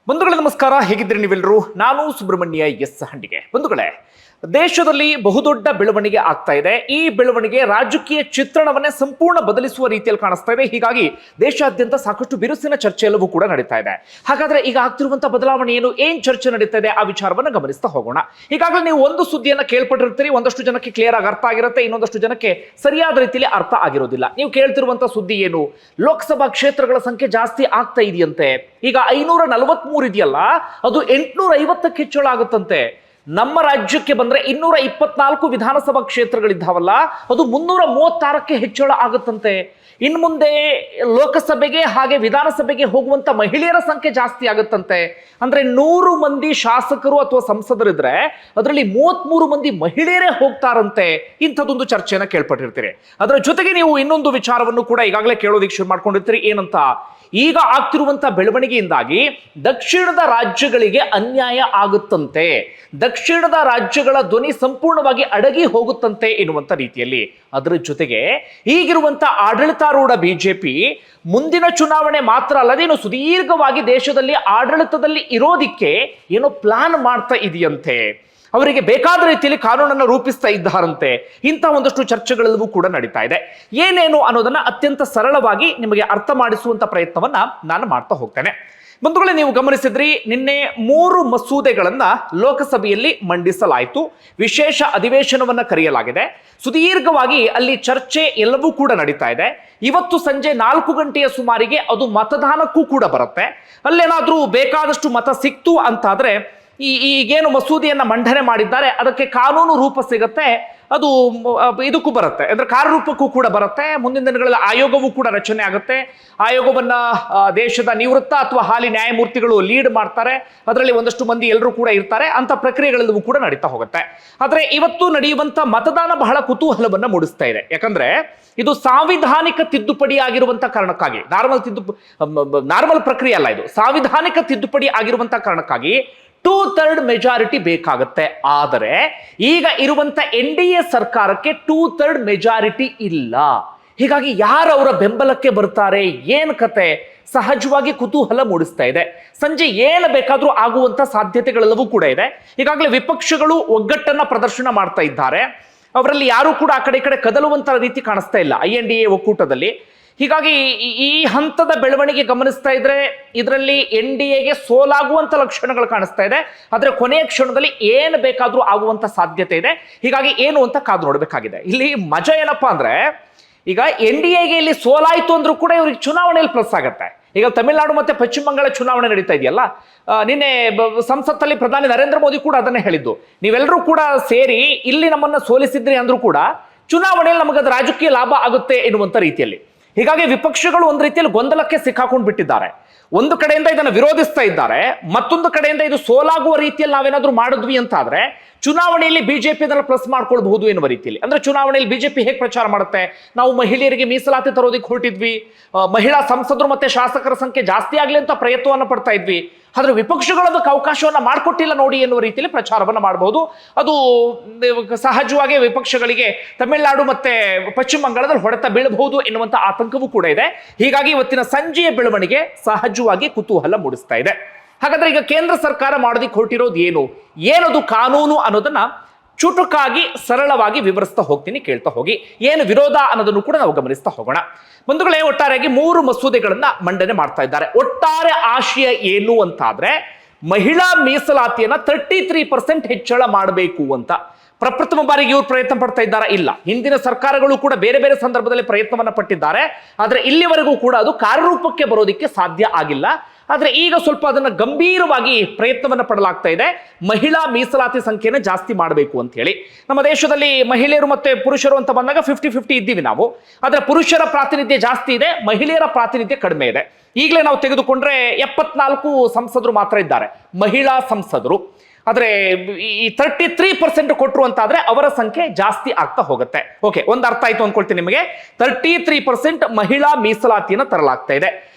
ಬಂಧುಗಳೇ ನಮಸ್ಕಾರ, ಹೇಗಿದ್ದೀರಿ ನೀವೆಲ್ಲರೂ? ನಾನು ಸುಬ್ರಹ್ಮಣ್ಯ ಎಸ್ ಹಂಡಿಗೆ. ಬಂಧುಗಳೇ, ದೇಶದಲ್ಲಿ ಬಹುದೊಡ್ಡ ಬೆಳವಣಿಗೆ ಆಗ್ತಾ ಇದೆ. ಈ ಬೆಳವಣಿಗೆ ರಾಜಕೀಯ ಚಿತ್ರಣವನ್ನೇ ಸಂಪೂರ್ಣ ಬದಲಿಸುವ ರೀತಿಯಲ್ಲಿ ಕಾಣಿಸ್ತಾ ಇದೆ. ಹೀಗಾಗಿ ದೇಶಾದ್ಯಂತ ಸಾಕಷ್ಟು ಬಿರುಸಿನ ಚರ್ಚೆ ಎಲ್ಲವೂ ಕೂಡ ನಡೀತಾ ಇದೆ. ಹಾಗಾದ್ರೆ ಈಗ ಆಗ್ತಿರುವಂತಹ ಬದಲಾವಣೆ ಏನ್ ಚರ್ಚೆ ನಡೀತಾ ಇದೆ ಆ ವಿಚಾರವನ್ನು ಗಮನಿಸ್ತಾ ಹೋಗೋಣ. ಈಗಾಗಲೇ ನೀವು ಒಂದು ಸುದ್ದಿಯನ್ನ ಕೇಳ್ಪಟ್ಟಿರ್ತೀರಿ, ಒಂದಷ್ಟು ಜನಕ್ಕೆ ಕ್ಲಿಯರ್ ಆಗಿ ಅರ್ಥ ಆಗಿರುತ್ತೆ, ಇನ್ನೊಂದಷ್ಟು ಜನಕ್ಕೆ ಸರಿಯಾದ ರೀತಿಯಲ್ಲಿ ಅರ್ಥ ಆಗಿರೋದಿಲ್ಲ. ನೀವು ಕೇಳ್ತಿರುವಂತಹ ಸುದ್ದಿ ಏನು? ಲೋಕಸಭಾ ಕ್ಷೇತ್ರಗಳ ಸಂಖ್ಯೆ ಜಾಸ್ತಿ ಆಗ್ತಾ ಇದೆಯಂತೆ. ಈಗ 543 ಇದೆಯಲ್ಲ, ಅದು 850ಕ್ಕೆ ಹೆಚ್ಚಳ ಆಗುತ್ತಂತೆ. ನಮ್ಮ ರಾಜ್ಯಕ್ಕೆ ಬಂದ್ರೆ 224 ವಿಧಾನಸಭಾ ಕ್ಷೇತ್ರಗಳಿದ್ದಾವಲ್ಲ, ಅದು 336ಕ್ಕೆ ಹೆಚ್ಚಳ ಆಗುತ್ತಂತೆ. ಇನ್ನು ಮುಂದೆ ಲೋಕಸಭೆಗೆ ಹಾಗೆ ವಿಧಾನಸಭೆಗೆ ಹೋಗುವಂತ ಮಹಿಳೆಯರ ಸಂಖ್ಯೆ ಜಾಸ್ತಿ ಆಗುತ್ತಂತೆ. ಅಂದ್ರೆ 100 ಮಂದಿ ಶಾಸಕರು ಅಥವಾ ಸಂಸದರಿದ್ರೆ ಅದರಲ್ಲಿ 33 ಮಂದಿ ಮಹಿಳೆಯರೇ ಹೋಗ್ತಾರಂತೆ. ಇಂಥದ್ದೊಂದು ಚರ್ಚೆಯನ್ನ ಕೇಳ್ಪಟ್ಟಿರ್ತೀರಿ. ಅದರ ಜೊತೆಗೆ ನೀವು ಇನ್ನೊಂದು ವಿಚಾರವನ್ನು ಕೂಡ ಈಗಾಗಲೇ ಕೇಳೋದಿಕ್ಕೆ ಶುರು ಮಾಡ್ಕೊಂಡಿರ್ತೀರಿ. ಏನಂತ? ಈಗ ಆಗ್ತಿರುವಂತಹ ಬೆಳವಣಿಗೆಯಿಂದಾಗಿ ದಕ್ಷಿಣದ ರಾಜ್ಯಗಳಿಗೆ ಅನ್ಯಾಯ ಆಗುತ್ತಂತೆ, ದಕ್ಷಿಣದ ರಾಜ್ಯಗಳ ಧ್ವನಿ ಸಂಪೂರ್ಣವಾಗಿ ಅಡಗಿ ಹೋಗುತ್ತಂತೆ ಎನ್ನುವಂತ ರೀತಿಯಲ್ಲಿ. ಅದರ ಜೊತೆಗೆ ಈಗಿರುವಂತ ಆಡಳಿತಾರೂಢ ಬಿಜೆಪಿ ಮುಂದಿನ ಚುನಾವಣೆ ಮಾತ್ರ ಅಲ್ಲದೆ ಇನ್ನು ಸುದೀರ್ಘವಾಗಿ ದೇಶದಲ್ಲಿ ಆಡಳಿತದಲ್ಲಿ ಇರೋದಿಕ್ಕೆ ಏನೋ ಪ್ಲಾನ್ ಮಾಡ್ತಾ ಇದೆಯಂತೆ. ಅವರಿಗೆ ಬೇಕಾದ ರೀತಿಯಲ್ಲಿ ಕಾನೂನನ್ನು ರೂಪಿಸ್ತಾ ಇದ್ದಾರಂತೆ. ಇಂಥ ಒಂದಷ್ಟು ಚರ್ಚೆಗಳೆಲ್ಲವೂ ಕೂಡ ನಡೀತಾ ಇದೆ. ಏನೇನು ಅನ್ನೋದನ್ನ ಅತ್ಯಂತ ಸರಳವಾಗಿ ನಿಮಗೆ ಅರ್ಥ ಮಾಡಿಸುವಂತ ಪ್ರಯತ್ನವನ್ನ ನಾನು ಮಾಡ್ತಾ ಹೋಗ್ತೇನೆ. ಬಂಧುಗಳೇ, ನೀವು ಗಮನಿಸಿದ್ರಿ, ನಿನ್ನೆ 3 ಮಸೂದೆಗಳನ್ನ ಲೋಕಸಭೆಯಲ್ಲಿ ಮಂಡಿಸಲಾಯಿತು. ವಿಶೇಷ ಅಧಿವೇಶನವನ್ನ ಕರೆಯಲಾಗಿದೆ. ಸುದೀರ್ಘವಾಗಿ ಅಲ್ಲಿ ಚರ್ಚೆ ಎಲ್ಲವೂ ಕೂಡ ನಡೀತಾ ಇದೆ. ಇವತ್ತು ಸಂಜೆ 4 ಗಂಟೆಯ ಸುಮಾರಿಗೆ ಅದು ಮತದಾನಕ್ಕೂ ಕೂಡ ಬರುತ್ತೆ. ಅಲ್ಲೇನಾದ್ರೂ ಬೇಕಾದಷ್ಟು ಮತ ಸಿಕ್ತು ಅಂತಾದ್ರೆ ಈಗೇನು ಮಸೂದೆಯನ್ನ ಮಂಡನೆ ಮಾಡಿದ್ದಾರೆ ಅದಕ್ಕೆ ಕಾನೂನು ರೂಪ ಸಿಗುತ್ತೆ. ಅದು ಇದಕ್ಕೂ ಬರುತ್ತೆ, ಅಂದ್ರೆ ಕಾರ್ಯರೂಪಕ್ಕೂ ಕೂಡ ಬರುತ್ತೆ. ಮುಂದಿನ ದಿನಗಳಲ್ಲಿ ಆಯೋಗವೂ ಕೂಡ ರಚನೆ ಆಗುತ್ತೆ. ಆಯೋಗವನ್ನ ದೇಶದ ನಿವೃತ್ತ ಅಥವಾ ಹಾಲಿ ನ್ಯಾಯಮೂರ್ತಿಗಳು ಲೀಡ್ ಮಾಡ್ತಾರೆ. ಅದರಲ್ಲಿ ಒಂದಷ್ಟು ಮಂದಿ ಎಲ್ಲರೂ ಕೂಡ ಇರ್ತಾರೆ. ಅಂತ ಪ್ರಕ್ರಿಯೆಗಳೆಲ್ಲವೂ ಕೂಡ ನಡೀತಾ ಹೋಗುತ್ತೆ. ಆದ್ರೆ ಇವತ್ತು ನಡೆಯುವಂತ ಮತದಾನ ಬಹಳ ಕುತೂಹಲವನ್ನ ಮೂಡಿಸ್ತಾ ಇದೆ. ಯಾಕಂದ್ರೆ ಇದು ಸಾಂವಿಧಾನಿಕ ತಿದ್ದುಪಡಿ ಆಗಿರುವಂತ ಕಾರಣಕ್ಕಾಗಿ, ನಾರ್ಮಲ್ ಪ್ರಕ್ರಿಯೆ ಅಲ್ಲ, ಇದು ಸಾಂವಿಧಾನಿಕ ತಿದ್ದುಪಡಿ ಆಗಿರುವಂತ ಕಾರಣಕ್ಕಾಗಿ 2/3 ಮೆಜಾರಿಟಿ ಬೇಕಾಗುತ್ತೆ. ಆದರೆ ಈಗ ಇರುವಂತ NDA ಸರ್ಕಾರಕ್ಕೆ 2/3 ಮೆಜಾರಿಟಿ ಇಲ್ಲ. ಹೀಗಾಗಿ ಯಾರು ಅವರ ಬೆಂಬಲಕ್ಕೆ ಬರ್ತಾರೆ, ಏನ್ ಕತೆ, ಸಹಜವಾಗಿ ಕುತೂಹಲ ಮೂಡಿಸ್ತಾ ಇದೆ. ಸಂಜೆ ಏನು ಬೇಕಾದ್ರೂ ಆಗುವಂತ ಸಾಧ್ಯತೆಗಳೆಲ್ಲವೂ ಕೂಡ ಇದೆ. ಈಗಾಗಲೇ ವಿಪಕ್ಷಗಳು ಒಗ್ಗಟ್ಟನ್ನ ಪ್ರದರ್ಶನ ಮಾಡ್ತಾ ಇದ್ದಾರೆ. ಅವರಲ್ಲಿ ಯಾರು ಕೂಡ ಆ ಕಡೆ ಈ ಕಡೆ ಕದಲುವಂತ ರೀತಿ ಕಾಣಿಸ್ತಾ ಇಲ್ಲ INDA ಒಕ್ಕೂಟದಲ್ಲಿ. ಹೀಗಾಗಿ ಈ ಹಂತದ ಬೆಳವಣಿಗೆ ಗಮನಿಸ್ತಾ ಇದ್ರೆ ಇದರಲ್ಲಿ NDAಗೆ ಸೋಲಾಗುವಂತ ಲಕ್ಷಣಗಳು ಕಾಣಿಸ್ತಾ ಇದೆ. ಆದ್ರೆ ಕೊನೆಯ ಕ್ಷಣದಲ್ಲಿ ಏನು ಬೇಕಾದ್ರೂ ಆಗುವಂತ ಸಾಧ್ಯತೆ ಇದೆ. ಹೀಗಾಗಿ ಏನು ಅಂತ ಕಾದು ನೋಡ್ಬೇಕಾಗಿದೆ. ಇಲ್ಲಿ ಮಜಾ ಏನಪ್ಪಾ ಅಂದ್ರೆ, ಈಗ NDAಗೆ ಇಲ್ಲಿ ಸೋಲಾಯ್ತು ಅಂದ್ರೂ ಕೂಡ ಇವ್ರಿಗೆ ಚುನಾವಣೆಯಲ್ಲಿ ಪ್ಲಸ್ ಆಗತ್ತೆ. ಈಗ ತಮಿಳುನಾಡು ಮತ್ತೆ ಪಶ್ಚಿಮ ಬಂಗಾಳ ಚುನಾವಣೆ ನಡೀತಾ ಇದೆಯಲ್ಲ, ನಿನ್ನೆ ಸಂಸತ್ತಲ್ಲಿ ಪ್ರಧಾನಿ ನರೇಂದ್ರ ಮೋದಿ ಕೂಡ ಅದನ್ನೇ ಹೇಳಿದ್ದು. ನೀವೆಲ್ಲರೂ ಕೂಡ ಸೇರಿ ಇಲ್ಲಿ ನಮ್ಮನ್ನ ಸೋಲಿಸಿದ್ರಿ ಅಂದ್ರೂ ಕೂಡ ಚುನಾವಣೆಯಲ್ಲಿ ನಮಗದು ರಾಜಕೀಯ ಲಾಭ ಆಗುತ್ತೆ ಎನ್ನುವಂತ ರೀತಿಯಲ್ಲಿ. ಹೀಗಾಗಿ ವಿಪಕ್ಷಗಳು ಒಂದು ರೀತಿಯಲ್ಲಿ ಗೊಂದಲಕ್ಕೆ ಸಿಕ್ಕಾಕೊಂಡು ಬಿಟ್ಟಿದ್ದಾರೆ. ಒಂದು ಕಡೆಯಿಂದ ಇದನ್ನು ವಿರೋಧಿಸ್ತಾ ಇದ್ದಾರೆ, ಮತ್ತೊಂದು ಕಡೆಯಿಂದ ಇದು ಸೋಲಾಗುವ ರೀತಿಯಲ್ಲಿ ನಾವೇನಾದ್ರೂ ಮಾಡಿದ್ವಿ ಅಂತ ಆದ್ರೆ ಚುನಾವಣೆಯಲ್ಲಿ ಬಿಜೆಪಿ ಅದನ್ನು ಪ್ಲಸ್ ಮಾಡ್ಕೊಳ್ಬಹುದು ಎನ್ನುವ ರೀತಿಯಲ್ಲಿ. ಅಂದ್ರೆ ಚುನಾವಣೆಯಲ್ಲಿ ಬಿಜೆಪಿ ಹೇಗೆ ಪ್ರಚಾರ ಮಾಡುತ್ತೆ, ನಾವು ಮಹಿಳೆಯರಿಗೆ ಮೀಸಲಾತಿ ತರೋದಕ್ಕೆ ಹೊರಟಿದ್ವಿ, ಮಹಿಳಾ ಸಂಸದರು ಮತ್ತೆ ಶಾಸಕರ ಸಂಖ್ಯೆ ಜಾಸ್ತಿ ಆಗ್ಲಿ ಅಂತ ಪ್ರಯತ್ನವನ್ನ ಪಡ್ತಾ ಇದ್ವಿ, ಆದ್ರೆ ವಿಪಕ್ಷಗಳು ಅದಕ್ಕೆ ಅವಕಾಶವನ್ನ ಮಾಡಿಕೊಟ್ಟಿಲ್ಲ ನೋಡಿ ಎನ್ನುವ ರೀತಿಯಲ್ಲಿ ಪ್ರಚಾರವನ್ನ ಮಾಡಬಹುದು. ಅದು ಸಹಜವಾಗಿ ವಿಪಕ್ಷಗಳಿಗೆ ತಮಿಳುನಾಡು ಮತ್ತೆ ಪಶ್ಚಿಮ ಬಂಗಾಳದಲ್ಲಿ ಹೊಡೆತ ಬೀಳಬಹುದು ಎನ್ನುವಂತ ಆತಂಕವೂ ಕೂಡ ಇದೆ. ಹೀಗಾಗಿ ಇವತ್ತಿನ ಸಂಜೆಯ ಬೆಳವಣಿಗೆ ಸಹಜವಾಗಿ ಕುತೂಹಲ ಮೂಡಿಸ್ತಾ ಇದೆ. ಹಾಗಾದ್ರೆ ಈಗ ಕೇಂದ್ರ ಸರ್ಕಾರ ಮಾಡೋದಕ್ಕೆ ಹೊರಟಿರೋದು ಏನದು ಕಾನೂನು ಅನ್ನೋದನ್ನ ಚುಟುಕಾಗಿ ಸರಳವಾಗಿ ವಿವರಿಸ್ತಾ ಹೋಗ್ತೀನಿ, ಕೇಳ್ತಾ ಹೋಗಿ. ಏನು ವಿರೋಧ ಅನ್ನೋದನ್ನು ಕೂಡ ನಾವು ಗಮನಿಸ್ತಾ ಹೋಗೋಣ. ಬಂಧುಗಳೇ, ಒಟ್ಟಾರೆಯಾಗಿ 3 ಮಸೂದೆಗಳನ್ನ ಮಂಡನೆ ಮಾಡ್ತಾ ಇದ್ದಾರೆ. ಒಟ್ಟಾರೆ ಆಶಯ ಏನು ಅಂತಾದ್ರೆ ಮಹಿಳಾ ಮೀಸಲಾತಿಯನ್ನ 33% ಹೆಚ್ಚಳ ಮಾಡಬೇಕು ಅಂತ. ಪ್ರಪ್ರಥಮ ಬಾರಿಗೆ ಇವರು ಪ್ರಯತ್ನ ಪಡ್ತಾ ಇದ್ದಾರಾ? ಇಲ್ಲ. ಹಿಂದಿನ ಸರ್ಕಾರಗಳು ಕೂಡ ಬೇರೆ ಬೇರೆ ಸಂದರ್ಭದಲ್ಲಿ ಪ್ರಯತ್ನವನ್ನ ಪಟ್ಟಿದ್ದಾರೆ. ಆದ್ರೆ ಇಲ್ಲಿವರೆಗೂ ಕೂಡ ಅದು ಕಾರ್ಯರೂಪಕ್ಕೆ ಬರೋದಕ್ಕೆ ಸಾಧ್ಯ ಆಗಿಲ್ಲ. ಆದ್ರೆ ಈಗ ಸ್ವಲ್ಪ ಅದನ್ನ ಗಂಭೀರವಾಗಿ ಪ್ರಯತ್ನವನ್ನ ಪಡಲಾಗ್ತಾ ಇದೆ. ಮಹಿಳಾ ಮೀಸಲಾತಿ ಸಂಖ್ಯೆನ ಜಾಸ್ತಿ ಮಾಡಬೇಕು ಅಂತ ಹೇಳಿ. ನಮ್ಮ ದೇಶದಲ್ಲಿ ಮಹಿಳೆಯರು ಮತ್ತೆ ಪುರುಷರು ಅಂತ ಬಂದಾಗ 50-50 ಇದ್ದೀವಿ ನಾವು. ಆದ್ರೆ ಪುರುಷರ ಪ್ರಾತಿನಿಧ್ಯ ಜಾಸ್ತಿ ಇದೆ, ಮಹಿಳೆಯರ ಪ್ರಾತಿನಿಧ್ಯ ಕಡಿಮೆ ಇದೆ. ಈಗಲೇ ನಾವು ತೆಗೆದುಕೊಂಡ್ರೆ 74 ಸಂಸದರು ಮಾತ್ರ ಇದ್ದಾರೆ, ಮಹಿಳಾ ಸಂಸದರು. ಆದ್ರೆ ಈ 33% ಕೊಟ್ಟರು ಅಂತಾದ್ರೆ ಅವರ ಸಂಖ್ಯೆ ಜಾಸ್ತಿ ಆಗ್ತಾ ಹೋಗುತ್ತೆ. ಓಕೆ, ಒಂದು ಅರ್ಥ ಆಯ್ತು ಅನ್ಕೊಳ್ತೀನಿ ನಿಮಗೆ. 33% ಮಹಿಳಾ ಮೀಸಲಾತಿಯನ್ನು ತರಲಾಗ್ತಾ ಇದೆ.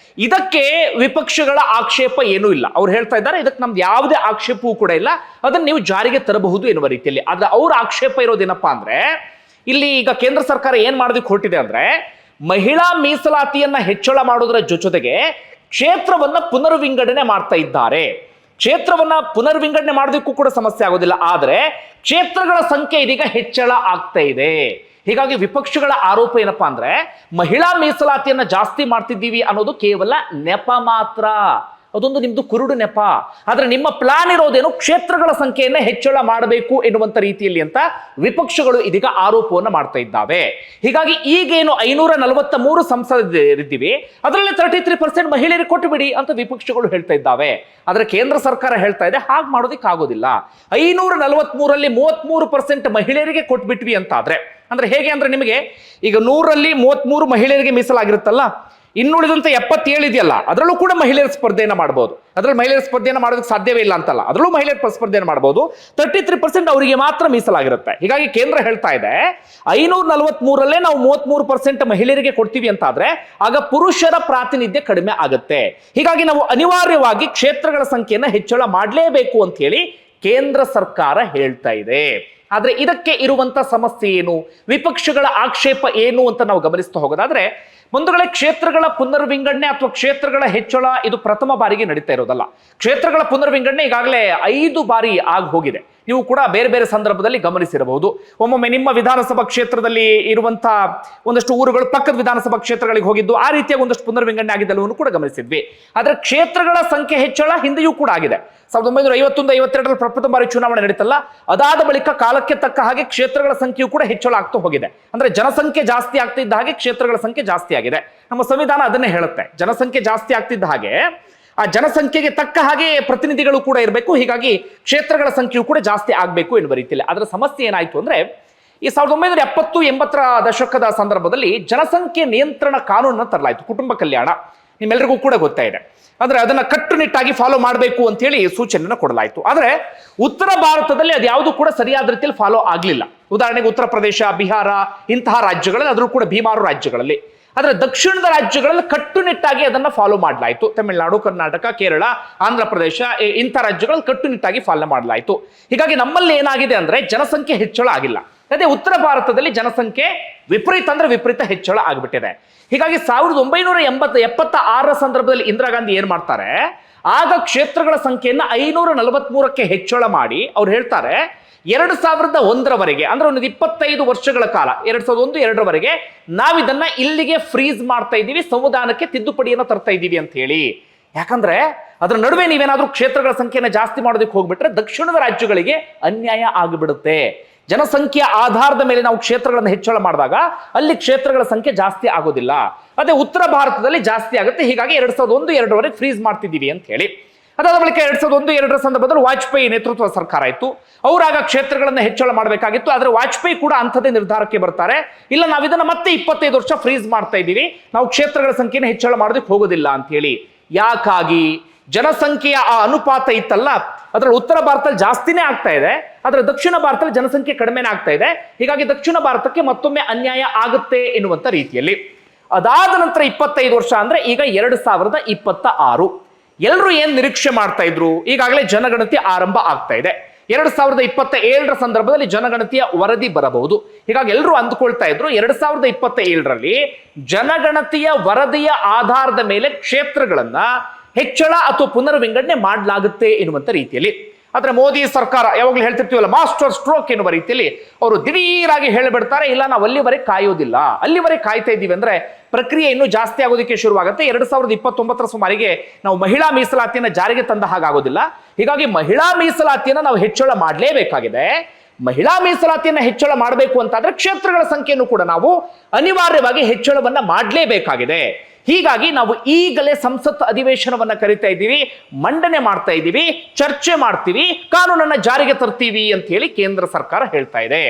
ಇದಕ್ಕೆ ವಿಪಕ್ಷಗಳ ಆಕ್ಷೇಪ ಏನೂ ಇಲ್ಲ. ಅವ್ರು ಹೇಳ್ತಾ ಇದ್ದಾರೆ ಇದಕ್ಕೆ ನಮ್ದು ಯಾವುದೇ ಆಕ್ಷೇಪವೂ ಕೂಡ ಇಲ್ಲ, ಅದನ್ನ ನೀವು ಜಾರಿಗೆ ತರಬಹುದು ಎನ್ನುವ ರೀತಿಯಲ್ಲಿ. ಆದ್ರೆ ಅವ್ರ ಆಕ್ಷೇಪ ಇರೋದೇನಪ್ಪಾ ಅಂದ್ರೆ, ಇಲ್ಲಿ ಈಗ ಕೇಂದ್ರ ಸರ್ಕಾರ ಏನ್ ಮಾಡೋದಕ್ಕೆ ಹೊರಟಿದೆ ಅಂದ್ರೆ, ಮಹಿಳಾ ಮೀಸಲಾತಿಯನ್ನ ಹೆಚ್ಚಳ ಮಾಡೋದ್ರ ಜೊತೆಗೆ ಕ್ಷೇತ್ರವನ್ನ ಪುನರ್ವಿಂಗಡಣೆ ಮಾಡ್ತಾ ಇದ್ದಾರೆ. ಕ್ಷೇತ್ರವನ್ನ ಪುನರ್ವಿಂಗಡಣೆ ಮಾಡೋದಕ್ಕೂ ಕೂಡ ಸಮಸ್ಯೆ ಆಗೋದಿಲ್ಲ, ಆದರೆ ಕ್ಷೇತ್ರಗಳ ಸಂಖ್ಯೆ ಇದೀಗ ಹೆಚ್ಚಳ ಆಗ್ತಾ ಇದೆ. ಹೀಗಾಗಿ ವಿಪಕ್ಷಗಳ ಆರೋಪ ಏನಪ್ಪಾ ಅಂದ್ರೆ ಮಹಿಳಾ ಮೀಸಲಾತಿಯನ್ನ ಜಾಸ್ತಿ ಮಾಡ್ತಿದ್ದೀವಿ ಅನ್ನೋದು ಕೇವಲ ನೆಪ ಮಾತ್ರ. ಅದೊಂದು ನಿಮ್ದು ಕುರುಡು ನೆಪ. ಆದ್ರೆ ನಿಮ್ಮ ಪ್ಲಾನ್ ಇರೋದೇನು ಕ್ಷೇತ್ರಗಳ ಸಂಖ್ಯೆಯನ್ನ ಹೆಚ್ಚಳ ಮಾಡಬೇಕು ಎನ್ನುವಂತ ರೀತಿಯಲ್ಲಿ ಅಂತ ವಿಪಕ್ಷಗಳು ಇದೀಗ ಆರೋಪವನ್ನು ಮಾಡ್ತಾ ಇದ್ದಾವೆ. ಹೀಗಾಗಿ ಈಗೇನು 543 ಸಂಸದರಿದ್ದೀವಿ, ಅದರಲ್ಲಿ 33% ಮಹಿಳೆಯರಿಗೆ ಕೊಟ್ಟು ಬಿಡಿ ಅಂತ ವಿಪಕ್ಷಗಳು ಹೇಳ್ತಾ ಇದ್ದಾವೆ. ಆದ್ರೆ ಕೇಂದ್ರ ಸರ್ಕಾರ ಹೇಳ್ತಾ ಇದೆ ಹಾಗೆ ಮಾಡೋದಕ್ಕೆ ಆಗೋದಿಲ್ಲ. 543ರಲ್ಲಿ 33% ಮಹಿಳೆಯರಿಗೆ ಕೊಟ್ಬಿಟ್ವಿ ಅಂತಾದ್ರೆ, ಅಂದ್ರೆ ಹೇಗೆ ಅಂದ್ರೆ ನಿಮಗೆ ಈಗ 100ರಲ್ಲಿ 33 ಮಹಿಳೆಯರಿಗೆ ಮೀಸಲಾಗಿರುತ್ತಲ್ಲ, ಇನ್ನುಳಿದಂತೆ 77 ಇದೆಯಲ್ಲ, ಅದರಲ್ಲೂ ಕೂಡ ಮಹಿಳೆಯರ ಸ್ಪರ್ಧೆಯನ್ನು ಮಾಡಬಹುದು. ಅದರಲ್ಲಿ ಮಹಿಳೆಯರ ಸ್ಪರ್ಧೆಯನ್ನು ಮಾಡೋದಕ್ಕೆ ಸಾಧ್ಯವೇ ಇಲ್ಲ ಅಂತಲ್ಲ, ಅದರಲ್ಲೂ ಮಹಿಳೆಯರ ಸ್ಪರ್ಧೆಯನ್ನು ಮಾಡಬಹುದು. 33% ಅವರಿಗೆ ಮಾತ್ರ ಮೀಸಲಾಗಿರುತ್ತೆ. ಹೀಗಾಗಿ ಕೇಂದ್ರ ಹೇಳ್ತಾ ಇದೆ 543ರಲ್ಲೇ ನಾವು 33% ಮಹಿಳೆಯರಿಗೆ ಕೊಡ್ತೀವಿ ಅಂತಾದ್ರೆ ಆಗ ಪುರುಷರ ಪ್ರಾತಿನಿಧ್ಯ ಕಡಿಮೆ ಆಗುತ್ತೆ. ಹೀಗಾಗಿ ನಾವು ಅನಿವಾರ್ಯವಾಗಿ ಕ್ಷೇತ್ರಗಳ ಸಂಖ್ಯೆಯನ್ನು ಹೆಚ್ಚಳ ಮಾಡಲೇಬೇಕು ಅಂತ ಹೇಳಿ ಕೇಂದ್ರ ಸರ್ಕಾರ ಹೇಳ್ತಾ ಇದೆ. ಆದ್ರೆ ಇದಕ್ಕೆ ಇರುವಂತ ಸಮಸ್ಯೆ ಏನು, ವಿಪಕ್ಷಗಳ ಆಕ್ಷೇಪ ಏನು ಅಂತ ನಾವು ಗಮನಿಸ್ತಾ ಹೋಗೋದಾದ್ರೆ, ಮುಂದುಗಡೆ ಕ್ಷೇತ್ರಗಳ ಪುನರ್ವಿಂಗಡಣೆ ಅಥವಾ ಕ್ಷೇತ್ರಗಳ ಹೆಚ್ಚಳ ಇದು ಪ್ರಥಮ ಬಾರಿಗೆ ನಡೀತಾ ಇರೋದಲ್ಲ. ಕ್ಷೇತ್ರಗಳ ಪುನರ್ವಿಂಗಡಣೆ ಈಗಾಗಲೇ 5 ಬಾರಿ ಆಗಿ ಹೋಗಿದೆ. ನೀವು ಕೂಡ ಬೇರೆ ಬೇರೆ ಸಂದರ್ಭದಲ್ಲಿ ಗಮನಿಸಿರಬಹುದು. ಒಮ್ಮೊಮ್ಮೆ ನಿಮ್ಮ ವಿಧಾನಸಭಾ ಕ್ಷೇತ್ರದಲ್ಲಿ ಇರುವಂತಹ ಒಂದಷ್ಟು ಊರುಗಳು ಪಕ್ಕದ ವಿಧಾನಸಭಾ ಕ್ಷೇತ್ರಗಳಿಗೆ ಹೋಗಿದ್ದು, ಆ ರೀತಿಯ ಒಂದಷ್ಟು ಪುನರ್ವಿಂಗಡಣೆ ಆಗಿದ್ದೆಲ್ಲವನ್ನು ಕೂಡ ಗಮನಿಸಿದ್ವಿ. ಆದ್ರೆ ಕ್ಷೇತ್ರಗಳ ಸಂಖ್ಯೆ ಹೆಚ್ಚಳ ಹಿಂದೆಯೂ ಕೂಡ ಆಗಿದೆ. 1951-52ರಲ್ಲಿ ಪ್ರಪ್ರಥಮ ಬಾರಿ ಚುನಾವಣೆ ನಡೀತಲ್ಲ, ಅದಾದ ಬಳಿಕ ಕಾಲಕ್ಕೆ ತಕ್ಕ ಹಾಗೆ ಕ್ಷೇತ್ರಗಳ ಸಂಖ್ಯೆಯೂ ಕೂಡ ಹೆಚ್ಚಳ ಆಗ್ತಾ ಹೋಗಿದೆ. ಅಂದ್ರೆ ಜನಸಂಖ್ಯೆ ಜಾಸ್ತಿ ಆಗ್ತಿದ್ದ ಹಾಗೆ ಕ್ಷೇತ್ರಗಳ ಸಂಖ್ಯೆ ಜಾಸ್ತಿ ಆಗಿದೆ. ನಮ್ಮ ಸಂವಿಧಾನ ಅದನ್ನೇ ಹೇಳುತ್ತೆ, ಜನಸಂಖ್ಯೆ ಜಾಸ್ತಿ ಆಗ್ತಿದ್ದ ಹಾಗೆ ಆ ಜನಸಂಖ್ಯೆಗೆ ತಕ್ಕ ಹಾಗೆ ಪ್ರತಿನಿಧಿಗಳು ಕೂಡ ಇರಬೇಕು. ಹೀಗಾಗಿ ಕ್ಷೇತ್ರಗಳ ಸಂಖ್ಯೆಯೂ ಕೂಡ ಜಾಸ್ತಿ ಆಗಬೇಕು ಎನ್ನುವ ರೀತಿಯಲ್ಲಿ. ಅದರ ಸಮಸ್ಯೆ ಏನಾಯ್ತು ಅಂದ್ರೆ, ಈ 1970-80ರ ದಶಕದ ಸಂದರ್ಭದಲ್ಲಿ ಜನಸಂಖ್ಯೆ ನಿಯಂತ್ರಣ ಕಾನೂನನ್ನು ತರಲಾಯಿತು, ಕುಟುಂಬ ಕಲ್ಯಾಣ. ನಿಮ್ಮೆಲ್ಲರಿಗೂ ಕೂಡ ಗೊತ್ತಾ ಇದೆ. ಅಂದ್ರೆ ಅದನ್ನ ಕಟ್ಟುನಿಟ್ಟಾಗಿ ಫಾಲೋ ಮಾಡಬೇಕು ಅಂತ ಹೇಳಿ ಸೂಚನೆಯನ್ನು ಕೊಡಲಾಯಿತು. ಆದ್ರೆ ಉತ್ತರ ಭಾರತದಲ್ಲಿ ಅದ್ಯಾವುದು ಕೂಡ ಸರಿಯಾದ ರೀತಿಯಲ್ಲಿ ಫಾಲೋ ಆಗಲಿಲ್ಲ. ಉದಾಹರಣೆಗೆ ಉತ್ತರ ಪ್ರದೇಶ, ಬಿಹಾರ ಇಂತಹ ರಾಜ್ಯಗಳಲ್ಲಿ, ಅದ್ರೂ ಕೂಡ ಭೀಮಾರು ರಾಜ್ಯಗಳಲ್ಲಿ. ಆದ್ರೆ ದಕ್ಷಿಣದ ರಾಜ್ಯಗಳಲ್ಲಿ ಕಟ್ಟುನಿಟ್ಟಾಗಿ ಅದನ್ನ ಫಾಲೋ ಮಾಡಲಾಯಿತು. ತಮಿಳುನಾಡು, ಕರ್ನಾಟಕ, ಕೇರಳ, ಆಂಧ್ರ ಪ್ರದೇಶ ಇಂಥ ರಾಜ್ಯಗಳಲ್ಲಿ ಕಟ್ಟುನಿಟ್ಟಾಗಿ ಫಾಲೋ ಮಾಡಲಾಯಿತು. ಹೀಗಾಗಿ ನಮ್ಮಲ್ಲಿ ಏನಾಗಿದೆ ಅಂದ್ರೆ ಜನಸಂಖ್ಯೆ ಹೆಚ್ಚಳ ಆಗಿಲ್ಲ. ಅದೇ ಉತ್ತರ ಭಾರತದಲ್ಲಿ ಜನಸಂಖ್ಯೆ ವಿಪರೀತ ಅಂದ್ರೆ ವಿಪರೀತ ಹೆಚ್ಚಳ ಆಗ್ಬಿಟ್ಟಿದೆ. ಹೀಗಾಗಿ 1976ರ ಸಂದರ್ಭದಲ್ಲಿ ಇಂದಿರಾ ಗಾಂಧಿ ಏನ್ ಮಾಡ್ತಾರೆ, ಆಗ ಕ್ಷೇತ್ರಗಳ ಸಂಖ್ಯೆಯನ್ನ 543ಕ್ಕೆ ಹೆಚ್ಚಳ ಮಾಡಿ ಅವ್ರು ಹೇಳ್ತಾರೆ 2001ರವರೆಗೆ, ಅಂದ್ರೆ ಒಂದು 25 ವರ್ಷಗಳ ಕಾಲ, 2001-2ರವರೆಗೆ ನಾವಿದನ್ನ ಇಲ್ಲಿಗೆ ಫ್ರೀಸ್ ಮಾಡ್ತಾ ಇದ್ದೀವಿ, ಸಂವಿಧಾನಕ್ಕೆ ತಿದ್ದುಪಡಿಯನ್ನು ತರ್ತಾ ಇದ್ದೀವಿ ಅಂತ ಹೇಳಿ. ಯಾಕಂದ್ರೆ ಅದರ ನಡುವೆ ನೀವೇನಾದ್ರೂ ಕ್ಷೇತ್ರಗಳ ಸಂಖ್ಯೆಯನ್ನು ಜಾಸ್ತಿ ಮಾಡೋದಕ್ಕೆ ಹೋಗ್ಬಿಟ್ರೆ ದಕ್ಷಿಣದ ರಾಜ್ಯಗಳಿಗೆ ಅನ್ಯಾಯ ಆಗಿಬಿಡುತ್ತೆ. ಜನಸಂಖ್ಯೆಯ ಆಧಾರದ ಮೇಲೆ ನಾವು ಕ್ಷೇತ್ರಗಳನ್ನು ಹೆಚ್ಚಳ ಮಾಡಿದಾಗ ಅಲ್ಲಿ ಕ್ಷೇತ್ರಗಳ ಸಂಖ್ಯೆ ಜಾಸ್ತಿ ಆಗೋದಿಲ್ಲ. ಅದೇ ಉತ್ತರ ಭಾರತದಲ್ಲಿ ಜಾಸ್ತಿ ಆಗುತ್ತೆ. ಹೀಗಾಗಿ 2001-2ರವರೆಗೆ ಫ್ರೀಸ್ ಮಾಡ್ತಿದ್ದೀವಿ ಅಂತ ಹೇಳಿ. ಅದಾದ ಬಳಿಕ 2001-2ರ ಸಂದರ್ಭದಲ್ಲಿ ವಾಜಪೇಯಿ ನೇತೃತ್ವದ ಸರ್ಕಾರ ಇತ್ತು. ಅವರಾಗ ಕ್ಷೇತ್ರಗಳನ್ನು ಹೆಚ್ಚಳ ಮಾಡಬೇಕಾಗಿತ್ತು. ಆದ್ರೆ ವಾಜಪೇಯಿ ಕೂಡ ಅಂಥದ್ದೇ ನಿರ್ಧಾರಕ್ಕೆ ಬರ್ತಾರೆ, ಇಲ್ಲ ನಾವು ಇದನ್ನ ಮತ್ತೆ 25 ವರ್ಷ ಫ್ರೀಸ್ ಮಾಡ್ತಾ ಇದ್ದೀವಿ, ನಾವು ಕ್ಷೇತ್ರಗಳ ಸಂಖ್ಯೆನ ಹೆಚ್ಚಳ ಮಾಡೋದಕ್ಕೆ ಹೋಗೋದಿಲ್ಲ ಅಂತ ಹೇಳಿ. ಯಾಕಾಗಿ? ಜನಸಂಖ್ಯೆಯ ಆ ಅನುಪಾತ ಇತ್ತಲ್ಲ, ಅದರಲ್ಲಿ ಉತ್ತರ ಭಾರತದಲ್ಲಿ ಜಾಸ್ತಿನೇ ಆಗ್ತಾ ಇದೆ, ಆದ್ರೆ ದಕ್ಷಿಣ ಭಾರತದಲ್ಲಿ ಜನಸಂಖ್ಯೆ ಕಡಿಮೆನೇ ಆಗ್ತಾ ಇದೆ. ಹೀಗಾಗಿ ದಕ್ಷಿಣ ಭಾರತಕ್ಕೆ ಮತ್ತೊಮ್ಮೆ ಅನ್ಯಾಯ ಆಗುತ್ತೆ ಎನ್ನುವಂತ ರೀತಿಯಲ್ಲಿ. ಅದಾದ ನಂತರ 25 ವರ್ಷ ಅಂದ್ರೆ ಈಗ 2026. ಎಲ್ಲರೂ ಏನ್ ನಿರೀಕ್ಷೆ ಮಾಡ್ತಾ ಇದ್ರು, ಈಗಾಗಲೇ ಜನಗಣತಿ ಆರಂಭ ಆಗ್ತಾ ಇದೆ. 2027ರ ಸಂದರ್ಭದಲ್ಲಿ ಜನಗಣತಿಯ ವರದಿ ಬರಬಹುದು. ಹೀಗಾಗಿ ಎಲ್ಲರೂ ಅಂದುಕೊಳ್ತಾ ಇದ್ರು 2027ರಲ್ಲಿ ಜನಗಣತಿಯ ವರದಿಯ ಆಧಾರದ ಮೇಲೆ ಕ್ಷೇತ್ರಗಳನ್ನ ಹೆಚ್ಚಳ ಅಥವಾ ಪುನರ್ವಿಂಗಡಣೆ ಮಾಡಲಾಗುತ್ತೆ ಎನ್ನುವಂತ ರೀತಿಯಲ್ಲಿ. ಆದ್ರೆ ಮೋದಿ ಸರ್ಕಾರ ಯಾವಾಗಲೂ ಹೇಳ್ತಿರ್ತೀವಲ್ಲ, ಮಾಸ್ಟರ್ ಸ್ಟ್ರೋಕ್ ಎನ್ನುವ ರೀತಿಯಲ್ಲಿ ಅವರು ದಿಢೀರಾಗಿ ಹೇಳಿಬಿಡ್ತಾರೆ, ಇಲ್ಲ ನಾವು ಅಲ್ಲಿವರೆಗೆ ಕಾಯೋದಿಲ್ಲ, ಅಲ್ಲಿವರೆಗೆ ಕಾಯ್ತಾ ಇದ್ದೀವಿ ಅಂದ್ರೆ ಪ್ರಕ್ರಿಯೆ ಇನ್ನೂ ಜಾಸ್ತಿ ಆಗೋದಕ್ಕೆ ಶುರುವಾಗುತ್ತೆ. 2029ರ ಸುಮಾರಿಗೆ ನಾವು ಮಹಿಳಾ ಮೀಸಲಾತಿಯನ್ನು ಜಾರಿಗೆ ತಂದ ಹಾಗಾಗೋದಿಲ್ಲ. ಹೀಗಾಗಿ ಮಹಿಳಾ ಮೀಸಲಾತಿಯನ್ನು ನಾವು ಹೆಚ್ಚಳ ಮಾಡಲೇಬೇಕಾಗಿದೆ. ಮಹಿಳಾ ಮೀಸಲಾತಿಯನ್ನು ಹೆಚ್ಚಳ ಮಾಡಬೇಕು ಅಂತಾದ್ರೆ ಕ್ಷೇತ್ರಗಳ ಸಂಖ್ಯೆಯನ್ನು ಕೂಡ ನಾವು ಅನಿವಾರ್ಯವಾಗಿ ಹೆಚ್ಚಳವನ್ನ ಮಾಡಲೇಬೇಕಾಗಿದೆ. ಹೀಗಾಗಿ ನಾವು ಈಗಲೇ ಸಂಸತ್ ಅಧಿವೇಶನವನ್ನ ಕರಿತಾ ಇದ್ದೀವಿ, ಮಂಡನೆ ಮಾಡ್ತಾ ಇದ್ದೀವಿ, ಚರ್ಚೆ ಮಾಡ್ತೀವಿ, ಕಾನೂನನ್ನ ಜಾರಿಗೆ ತರ್ತೀವಿ ಅಂತ ಹೇಳಿ ಕೇಂದ್ರ ಸರ್ಕಾರ ಹೇಳ್ತಾ ಇದೆ.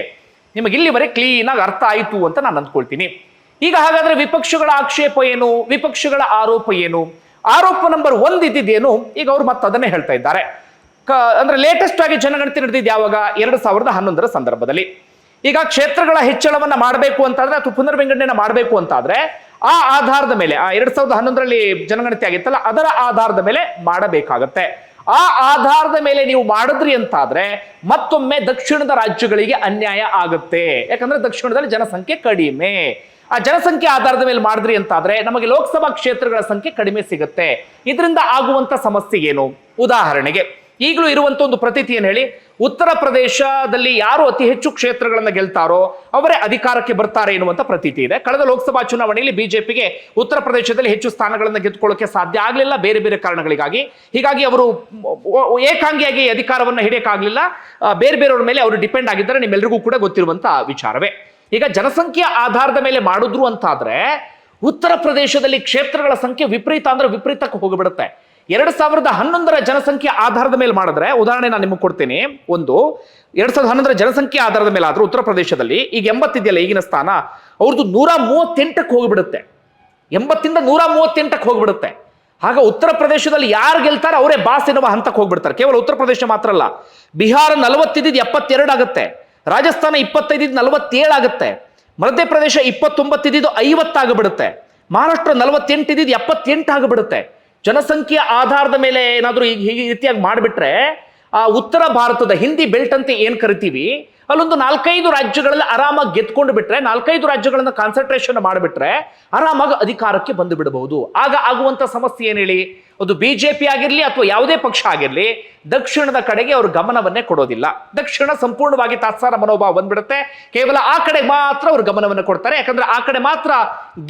ನಿಮಗೆ ಇಲ್ಲಿವರೆಗೆ ಕ್ಲೀನ್ ಆಗಿ ಅರ್ಥ ಆಯಿತು ಅಂತ ನಾನು ಅಂದ್ಕೊಳ್ತೀನಿ. ಈಗ ಹಾಗಾದ್ರೆ ವಿಪಕ್ಷಗಳ ಆಕ್ಷೇಪ ಏನು, ವಿಪಕ್ಷಗಳ ಆರೋಪ ಏನು? ಆರೋಪ ನಂಬರ್ 1 ಇದ್ದಿದ್ದೇನು, ಈಗ ಅವರು ಮತ್ತೆ ಅದನ್ನೇ ಹೇಳ್ತಾ ಇದ್ದಾರೆ. ಅಂದ್ರೆ ಲೇಟೆಸ್ಟ್ ಆಗಿ ಜನಗಣತಿ ನಡೆದಿದ್ದು ಯಾವಾಗ? 2011ರ ಸಂದರ್ಭದಲ್ಲಿ. ಈಗ ಕ್ಷೇತ್ರಗಳ ಹೆಚ್ಚಳವನ್ನ ಮಾಡಬೇಕು ಅಂತಾದ್ರೆ ಅಥವಾ ಪುನರ್ವಿಂಗಡಣೆನ ಮಾಡಬೇಕು ಅಂತಾದ್ರೆ ಆ ಆಧಾರದ ಮೇಲೆ, 2011ರಲ್ಲಿ ಜನಗಣತಿ ಆಗಿತ್ತಲ್ಲ, ಅದರ ಆಧಾರದ ಮೇಲೆ ಮಾಡಬೇಕಾಗತ್ತೆ. ಆ ಆಧಾರದ ಮೇಲೆ ನೀವು ಮಾಡಿದ್ರಿ ಅಂತಾದ್ರೆ ಮತ್ತೊಮ್ಮೆ ದಕ್ಷಿಣದ ರಾಜ್ಯಗಳಿಗೆ ಅನ್ಯಾಯ ಆಗುತ್ತೆ. ಯಾಕಂದ್ರೆ ದಕ್ಷಿಣದಲ್ಲಿ ಜನಸಂಖ್ಯೆ ಕಡಿಮೆ. ಆ ಜನಸಂಖ್ಯೆ ಆಧಾರದ ಮೇಲೆ ಮಾಡಿದ್ರಿ ಅಂತಾದ್ರೆ ನಮಗೆ ಲೋಕಸಭಾ ಕ್ಷೇತ್ರಗಳ ಸಂಖ್ಯೆ ಕಡಿಮೆ ಸಿಗುತ್ತೆ. ಇದರಿಂದ ಆಗುವಂತ ಸಮಸ್ಯೆ ಏನು? ಉದಾಹರಣೆಗೆ ಈಗಲೂ ಇರುವಂತ ಒಂದು ಪ್ರತೀತಿ ಏನ್ ಹೇಳಿ, ಉತ್ತರ ಪ್ರದೇಶದಲ್ಲಿ ಯಾರು ಅತಿ ಹೆಚ್ಚು ಕ್ಷೇತ್ರಗಳನ್ನ ಗೆಲ್ತಾರೋ ಅವರೇ ಅಧಿಕಾರಕ್ಕೆ ಬರ್ತಾರೆ ಎನ್ನುವಂತ ಪ್ರತೀತಿ ಇದೆ. ಕಳೆದ ಲೋಕಸಭಾ ಚುನಾವಣೆಯಲ್ಲಿ ಬಿಜೆಪಿಗೆ ಉತ್ತರ ಪ್ರದೇಶದಲ್ಲಿ ಹೆಚ್ಚು ಸ್ಥಾನಗಳನ್ನು ಗೆದ್ದುಕೊಳ್ಳೋಕೆ ಸಾಧ್ಯ ಆಗಲಿಲ್ಲ ಬೇರೆ ಬೇರೆ ಕಾರಣಗಳಿಗಾಗಿ. ಹೀಗಾಗಿ ಅವರು ಏಕಾಂಗಿಯಾಗಿ ಅಧಿಕಾರವನ್ನು ಹಿಡಿಯಕ್ಕಾಗಲಿಲ್ಲ, ಬೇರೆ ಬೇರೆಯವ್ರ ಮೇಲೆ ಅವರು ಡಿಪೆಂಡ್ ಆಗಿದ್ದಾರೆ, ನಿಮ್ಮೆಲ್ಲರಿಗೂ ಕೂಡ ಗೊತ್ತಿರುವಂತ ವಿಚಾರವೇ. ಈಗ ಜನಸಂಖ್ಯೆಯ ಆಧಾರದ ಮೇಲೆ ಮಾಡಿದ್ರು ಅಂತಾದ್ರೆ ಉತ್ತರ ಪ್ರದೇಶದಲ್ಲಿ ಕ್ಷೇತ್ರಗಳ ಸಂಖ್ಯೆ ವಿಪರೀತ ಅಂದ್ರೆ ವಿಪರೀತಕ್ಕೆ ಹೋಗಿಬಿಡುತ್ತೆ. 2011 ಜನಸಂಖ್ಯೆ ಆಧಾರದ ಮೇಲೆ ಮಾಡಿದ್ರೆ, ಉದಾಹರಣೆ ನಾನು ನಿಮಗೆ ಕೊಡ್ತೀನಿ. 2011 ಜನಸಂಖ್ಯೆ ಆಧಾರದ ಮೇಲೆ ಆದ್ರೂ ಉತ್ತರ ಪ್ರದೇಶದಲ್ಲಿ ಈಗ 80 ಇದೆಯಲ್ಲ ಈಗಿನ ಸ್ಥಾನ, ಅವ್ರದ್ದು 138ಕ್ಕೆ ಹೋಗ್ಬಿಡುತ್ತೆ. 80ಇಂದ 138ಕ್ಕೆ ಹೋಗ್ಬಿಡುತ್ತೆ. ಆಗ ಉತ್ತರ ಪ್ರದೇಶದಲ್ಲಿ ಯಾರು ಗೆಲ್ತಾರೆ ಅವರೇ ಬಾಸ್ ಎನ್ನುವ ಹಂತಕ್ಕೆ ಹೋಗ್ಬಿಡ್ತಾರೆ. ಕೇವಲ ಉತ್ತರ ಪ್ರದೇಶ ಮಾತ್ರ ಅಲ್ಲ, ಬಿಹಾರ 40 72 ಆಗುತ್ತೆ, ರಾಜಸ್ಥಾನ 25 47 ಆಗುತ್ತೆ, ಮಧ್ಯಪ್ರದೇಶ 29 50 ಆಗಿಬಿಡುತ್ತೆ, ಮಹಾರಾಷ್ಟ್ರ 48 78 ಆಗಿಬಿಡುತ್ತೆ. ಜನಸಂಖ್ಯೆಯ ಆಧಾರದ ಮೇಲೆ ಏನಾದರೂ ಈ ರೀತಿಯಾಗಿ ಮಾಡಿಬಿಟ್ರೆ ಆ ಉತ್ತರ ಭಾರತದ ಹಿಂದಿ ಬೆಲ್ಟ್ ಅಂತ ಏನ್ ಕರಿತೀವಿ ಅಲ್ಲೊಂದು 4-5 ರಾಜ್ಯಗಳಲ್ಲಿ ಆರಾಮಾಗಿ ಗೆದ್ಕೊಂಡು ಬಿಟ್ರೆ, 4-5 ರಾಜ್ಯಗಳನ್ನ ಕಾನ್ಸಂಟ್ರೇಷನ್ ಮಾಡಿಬಿಟ್ರೆ ಆರಾಮಾಗಿ ಅಧಿಕಾರಕ್ಕೆ ಬಂದು ಬಿಡಬಹುದು. ಆಗ ಆಗುವಂತ ಸಮಸ್ಯೆ ಏನ್ ಹೇಳಿ, ಅದು ಬಿಜೆಪಿ ಆಗಿರ್ಲಿ ಅಥವಾ ಯಾವುದೇ ಪಕ್ಷ ಆಗಿರ್ಲಿ, ದಕ್ಷಿಣದ ಕಡೆಗೆ ಅವರು ಗಮನವನ್ನೇ ಕೊಡೋದಿಲ್ಲ. ದಕ್ಷಿಣ ಸಂಪೂರ್ಣವಾಗಿ ತಾತ್ಸಾರ ಮನೋಭಾವ ಬಂದ್ಬಿಡುತ್ತೆ. ಕೇವಲ ಆ ಕಡೆ ಮಾತ್ರ ಅವರು ಗಮನವನ್ನು ಕೊಡ್ತಾರೆ. ಯಾಕಂದ್ರೆ ಆ ಕಡೆ ಮಾತ್ರ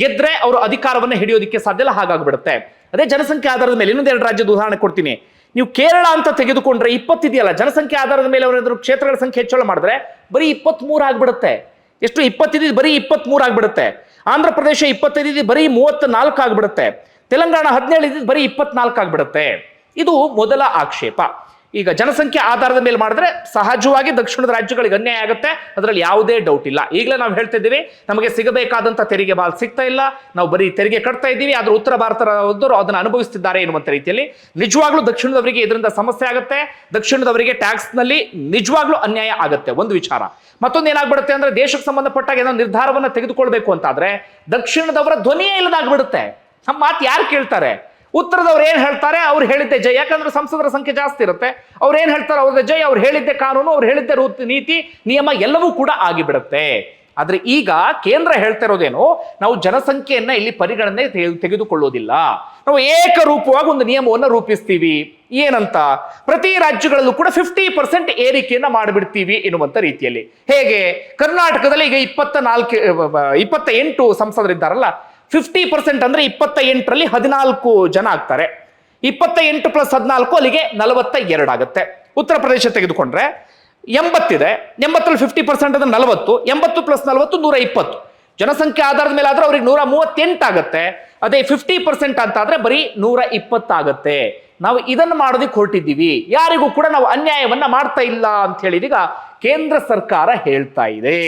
ಗೆದ್ರೆ ಅವರು ಅಧಿಕಾರವನ್ನು ಹಿಡಿಯೋದಿಕ್ಕೆ ಸಾಧ್ಯ ಇಲ್ಲ, ಹಾಗಾಗ್ಬಿಡುತ್ತೆ. ಅದೇ ಜನಸಂಖ್ಯೆ ಆಧಾರದ ಮೇಲೆ ಇನ್ನೊಂದು 2 ರಾಜ್ಯದ ಉದಾಹರಣೆ ಕೊಡ್ತೀನಿ. ನೀವು ಕೇರಳ ಅಂತ ತೆಗೆದುಕೊಂಡ್ರೆ 20 ಇದೆಯಲ್ಲ, ಜನಸಂಖ್ಯೆ ಆಧಾರದ ಮೇಲೆ ಅವರೇನಾದ್ರು ಕ್ಷೇತ್ರಗಳ ಸಂಖ್ಯೆ ಹೆಚ್ಚಳ ಮಾಡಿದ್ರೆ ಬರೀ 23 ಆಗ್ಬಿಡುತ್ತೆ. ಎಷ್ಟು? 20 ಬರೀ 23 ಆಗ್ಬಿಡುತ್ತೆ. ಆಂಧ್ರ ಪ್ರದೇಶ 25 ಬರೀ 34 ಆಗ್ಬಿಡುತ್ತೆ. ತೆಲಂಗಾಣ 17 ಬರೀ 24 ಆಗ್ಬಿಡುತ್ತೆ. ಇದು ಮೊದಲ ಆಕ್ಷೇಪ. ಈಗ ಜನಸಂಖ್ಯೆ ಆಧಾರದ ಮೇಲೆ ಮಾಡಿದ್ರೆ ಸಹಜವಾಗಿ ದಕ್ಷಿಣದ ರಾಜ್ಯಗಳಿಗೆ ಅನ್ಯಾಯ ಆಗುತ್ತೆ, ಅದರಲ್ಲಿ ಯಾವುದೇ ಡೌಟ್ ಇಲ್ಲ. ಈಗಲೇ ನಾವು ಹೇಳ್ತಾ ಇದ್ದೀವಿ, ನಮಗೆ ಸಿಗಬೇಕಾದಂತ ತೆರಿಗೆ ಬಾಲ್ ಸಿಗ್ತಾ ಇಲ್ಲ, ನಾವು ಬರೀ ತೆರಿಗೆ ಕಟ್ತಾ ಇದ್ದೀವಿ, ಆದ್ರೆ ಉತ್ತರ ಭಾರತದವರು ಅದನ್ನು ಅನುಭವಿಸ್ತಿದ್ದಾರೆ ಎನ್ನುವಂತ ರೀತಿಯಲ್ಲಿ ನಿಜವಾಗ್ಲೂ ದಕ್ಷಿಣದವರಿಗೆ ಇದರಿಂದ ಸಮಸ್ಯೆ ಆಗುತ್ತೆ. ದಕ್ಷಿಣದವರಿಗೆ ಟ್ಯಾಕ್ಸ್ ನಲ್ಲಿ ನಿಜವಾಗ್ಲೂ ಅನ್ಯಾಯ ಆಗುತ್ತೆ. ಒಂದು ವಿಚಾರ. ಮತ್ತೊಂದು ಏನಾಗ್ಬಿಡುತ್ತೆ ಅಂದ್ರೆ, ದೇಶಕ್ಕೆ ಸಂಬಂಧಪಟ್ಟಾಗ ಏನೋ ನಿರ್ಧಾರವನ್ನ ತೆಗೆದುಕೊಳ್ಬೇಕು ಅಂತಾದ್ರೆ ದಕ್ಷಿಣದವರ ಧ್ವನಿಯೇ ಇಲ್ಲದಾಗ್ಬಿಡುತ್ತೆ. ನಮ್ಮ ಮಾತು ಯಾರು ಕೇಳ್ತಾರೆ? ಉತ್ತರದವ್ರು ಏನ್ ಹೇಳ್ತಾರೆ ಅವ್ರು ಹೇಳಿದ್ದೆ ಜೈ. ಯಾಕಂದ್ರೆ ಸಂಸದರ ಸಂಖ್ಯೆ ಜಾಸ್ತಿ ಇರುತ್ತೆ. ಅವ್ರು ಏನ್ ಹೇಳ್ತಾರೆ ಅವ್ರದ್ದೇ ಜೈ, ಅವ್ರು ಹೇಳಿದ್ದೆ ಕಾನೂನು, ಅವ್ರು ಹೇಳಿದ್ದೆ ನೀತಿ ನಿಯಮ ಎಲ್ಲವೂ ಕೂಡ ಆಗಿಬಿಡುತ್ತೆ. ಆದ್ರೆ ಈಗ ಕೇಂದ್ರ ಹೇಳ್ತಾ ಇರೋದೇನು, ನಾವು ಜನಸಂಖ್ಯೆಯನ್ನ ಇಲ್ಲಿ ಪರಿಗಣನೆ ತೆಗೆದುಕೊಳ್ಳೋದಿಲ್ಲ, ನಾವು ಏಕರೂಪವಾಗಿ ಒಂದು ನಿಯಮವನ್ನು ರೂಪಿಸ್ತೀವಿ. ಏನಂತ? ಪ್ರತಿ ರಾಜ್ಯಗಳಲ್ಲೂ ಕೂಡ 50% ಏರಿಕೆಯನ್ನ ಮಾಡಿಬಿಡ್ತೀವಿ ಎನ್ನುವಂತ ರೀತಿಯಲ್ಲಿ. ಹೇಗೆ? ಕರ್ನಾಟಕದಲ್ಲಿ ಈಗ 28 ಸಂಸದರಿದ್ದಾರಲ್ಲ, 50% ಅಂದ್ರೆ 28ರಲ್ಲಿ 14 ಜನ ಆಗ್ತಾರೆ. 28 + 14 ಅಲ್ಲಿಗೆ 42 ಆಗುತ್ತೆ. ಉತ್ತರ ಪ್ರದೇಶ ತೆಗೆದುಕೊಂಡ್ರೆ 80 ಇದೆ, 80ರಲ್ಲಿ 50% ಅಂದ್ರೆ 40, 80 + 40 120. ಜನಸಂಖ್ಯೆ ಆಧಾರದ ಮೇಲೆ ಆದ್ರೆ ಅವ್ರಿಗೆ 138 ಆಗುತ್ತೆ. ಅದೇ 50% ಅಂತ ಆದ್ರೆ ಬರೀ 120 ಆಗುತ್ತೆ. ನಾವು ಇದನ್ನು ಮಾಡೋದಕ್ಕೆ ಹೊರಟಿದ್ದೀವಿ, ಯಾರಿಗೂ ಕೂಡ ನಾವು ಅನ್ಯಾಯವನ್ನ ಮಾಡ್ತಾ ಇಲ್ಲ ಅಂತ ಹೇಳಿ ಈಗ ಕೇಂದ್ರ ಸರ್ಕಾರ ಹೇಳ್ತಾ ಇದೆ.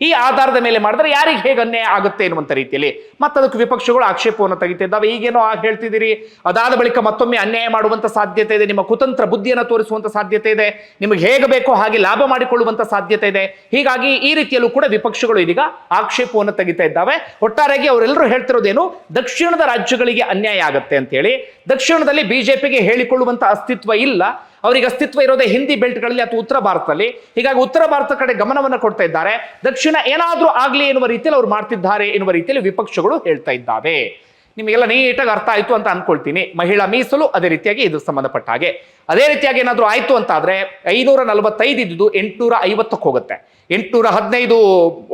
ಈ ಆಧಾರದ ಮೇಲೆ ಮಾಡಿದ್ರೆ ಯಾರಿಗೆ ಹೇಗೆ ಅನ್ಯಾಯ ಆಗುತ್ತೆ ಎನ್ನುವಂತ ರೀತಿಯಲ್ಲಿ ಮತ್ತದಕ್ಕೆ ವಿಪಕ್ಷಗಳು ಆಕ್ಷೇಪವನ್ನು ತೆಗಿತಿದ್ದಾವೆ. ಈಗೇನೋ ಹೇಳ್ತಿದ್ದೀರಿ, ಅದಾದ ಬಳಿಕ ಮತ್ತೊಮ್ಮೆ ಅನ್ಯಾಯ ಮಾಡುವಂತ ಸಾಧ್ಯತೆ ಇದೆ, ನಿಮ್ಮ ಕುತಂತ್ರ ಬುದ್ಧಿಯನ್ನು ತೋರಿಸುವಂತ ಸಾಧ್ಯತೆ ಇದೆ, ನಿಮಗೆ ಹೇಗೆ ಬೇಕೋ ಹಾಗೆ ಲಾಭ ಮಾಡಿಕೊಳ್ಳುವಂತ ಸಾಧ್ಯತೆ ಇದೆ. ಹೀಗಾಗಿ ಈ ರೀತಿಯಲ್ಲೂ ಕೂಡ ವಿಪಕ್ಷಗಳು ಇದೀಗ ಆಕ್ಷೇಪವನ್ನು ತೆಗಿತಾ ಇದ್ದಾವೆ. ಒಟ್ಟಾರೆಯಾಗಿ ಅವರೆಲ್ಲರೂ ಹೇಳ್ತಿರೋದೇನು, ದಕ್ಷಿಣದ ರಾಜ್ಯಗಳಿಗೆ ಅನ್ಯಾಯ ಆಗುತ್ತೆ ಅಂತ ಹೇಳಿ. ದಕ್ಷಿಣದಲ್ಲಿ ಬಿಜೆಪಿಗೆ ಹೇಳಿಕೊಳ್ಳುವಂತ ಅಸ್ತಿತ್ವ ಇಲ್ಲ, ಅವರಿಗೆ ಅಸ್ತಿತ್ವ ಇರೋದೇ ಹಿಂದಿ ಬೆಲ್ಟ್ಗಳಲ್ಲಿ ಅಥವಾ ಉತ್ತರ ಭಾರತದಲ್ಲಿ. ಹೀಗಾಗಿ ಉತ್ತರ ಭಾರತ ಕಡೆ ಗಮನವನ್ನು ಕೊಡ್ತಾ ಇದ್ದಾರೆ. ದಕ್ಷಿಣ ಏನಾದ್ರೂ ಆಗ್ಲಿ ಎನ್ನುವ ರೀತಿಯಲ್ಲಿ ಅವ್ರು ಮಾಡ್ತಿದ್ದಾರೆ ಎನ್ನುವ ರೀತಿಯಲ್ಲಿ ವಿಪಕ್ಷಗಳು ಹೇಳ್ತಾ ಇದ್ದಾವೆ. ನಿಮಗೆಲ್ಲ ನೀಟಾಗಿ ಅರ್ಥ ಆಯ್ತು ಅಂತ ಅನ್ಕೊಳ್ತೀನಿ. ಮಹಿಳಾ ಮೀಸಲು ಅದೇ ರೀತಿಯಾಗಿ ಇದು ಸಂಬಂಧಪಟ್ಟ ಹಾಗೆ ಅದೇ ರೀತಿಯಾಗಿ ಏನಾದ್ರೂ ಆಯ್ತು ಅಂತ ಆದ್ರೆ 545 ಇದ್ದು 850ಕ್ಕೆ ಹೋಗುತ್ತೆ. 815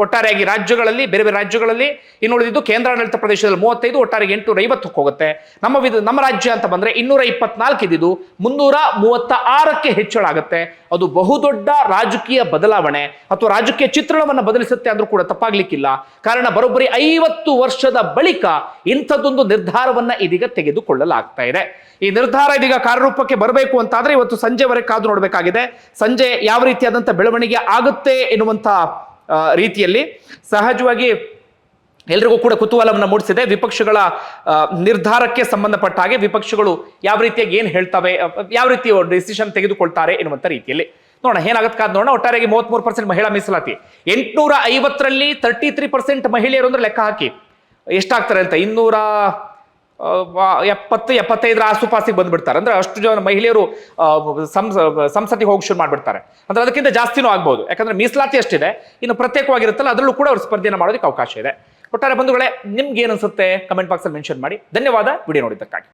ಒಟ್ಟಾರೆಯಾಗಿ ರಾಜ್ಯಗಳಲ್ಲಿ, ಬೇರೆ ಬೇರೆ ರಾಜ್ಯಗಳಲ್ಲಿ, ಇನ್ನುಳಿದಿದ್ದು ಕೇಂದ್ರಾಡಳಿತ ಪ್ರದೇಶದಲ್ಲಿ 35, ಒಟ್ಟಾರೆಗೆ 850ಕ್ಕೆ ಹೋಗುತ್ತೆ. ನಮ್ಮ ರಾಜ್ಯ ಅಂತ ಬಂದ್ರೆ 224 ಇದ್ದು 336ಕ್ಕೆ ಹೆಚ್ಚಳ ಆಗುತ್ತೆ. ಅದು ಬಹುದೊಡ್ಡ ರಾಜಕೀಯ ಬದಲಾವಣೆ ಅಥವಾ ರಾಜಕೀಯ ಚಿತ್ರಣವನ್ನು ಬದಲಿಸುತ್ತೆ ಅಂದ್ರೂ ಕೂಡ ತಪ್ಪಾಗ್ಲಿಕ್ಕಿಲ್ಲ. ಕಾರಣ ಬರೋಬ್ಬರಿ 50 ವರ್ಷದ ಬಳಿಕ ಇಂಥದ್ದೊಂದು ನಿರ್ಧಾರವನ್ನ ಇದೀಗ ತೆಗೆದುಕೊಳ್ಳಲಾಗ್ತಾ ಇದೆ. ಈ ನಿರ್ಧಾರ ಇದೀಗ ಕಾರ್ಯರೂಪಕ್ಕೆ ಬರಬೇಕು ಅಂತಾದ್ರೆ ಇವತ್ತು ಸಂಜೆವರೆಗೆ ಕಾದು ನೋಡಬೇಕಾಗಿದೆ. ಸಂಜೆ ಯಾವ ರೀತಿಯಾದಂಥ ಬೆಳವಣಿಗೆ ಆಗುತ್ತೆ ಎನ್ನುವಂಥ ರೀತಿಯಲ್ಲಿ ಸಹಜವಾಗಿ ಎಲ್ರಿಗೂ ಕೂಡ ಕುತೂಹಲವನ್ನು ಮೂಡಿಸಿದೆ. ವಿಪಕ್ಷಗಳ ನಿರ್ಧಾರಕ್ಕೆ ಸಂಬಂಧಪಟ್ಟ ಹಾಗೆ ವಿಪಕ್ಷಗಳು ಯಾವ ರೀತಿಯಾಗಿ ಏನ್ ಹೇಳ್ತವೆ, ಯಾವ ರೀತಿ ಡಿಸಿಷನ್ ತೆಗೆದುಕೊಳ್ತಾರೆ ಎನ್ನುವಂಥ ರೀತಿಯಲ್ಲಿ ನೋಡೋಣ. ಏನಾಗುತ್ತೆ ಕಾದ್ ನೋಡೋಣ. ಒಟ್ಟಾರೆಗೆ 33% ಮಹಿಳಾ ಮೀಸಲಾತಿ, 850ರಲ್ಲಿ 33% ಮಹಿಳೆಯರು ಅಂದ್ರೆ ಲೆಕ್ಕ ಹಾಕಿ ಎಷ್ಟಾಗ್ತಾರೆ ಅಂತ, 270-75 ಆಸುಪಾಸಿಗೆ ಬಂದ್ಬಿಡ್ತಾರೆ. ಅಂದ್ರೆ ಅಷ್ಟು ಜನ ಮಹಿಳೆಯರು ಸಂಸತ್ತಿಗೆ ಹೋಗಿ ಶುರು ಮಾಡ್ಬಿಡ್ತಾರೆ. ಅಂದ್ರೆ ಅದಕ್ಕಿಂತ ಜಾಸ್ತಿನೂ ಆಗ್ಬಹುದು. ಯಾಕಂದ್ರೆ ಮೀಸಲಾತಿ ಅಷ್ಟಿದೆ, ಇನ್ನು ಪ್ರತ್ಯೇಕವಾಗಿರುತ್ತಲ್ಲ ಅದರಲ್ಲೂ ಕೂಡ ಅವ್ರು ಸ್ಪರ್ಧೆಯನ್ನು ಮಾಡೋದಕ್ಕೆ ಅವಕಾಶ ಇದೆ. ಒಟ್ಟಾರೆ ಬಂಧುಗಳೇ, ನಿಮ್ಗೆ ಏನ್ ಅನ್ಸುತ್ತೆ ಕಮೆಂಟ್ ಬಾಕ್ಸ್ ಅಲ್ಲಿ ಮೆನ್ಷನ್ ಮಾಡಿ. ಧನ್ಯವಾದ ವಿಡಿಯೋ ನೋಡಿದ್ದಕ್ಕಾಗಿ.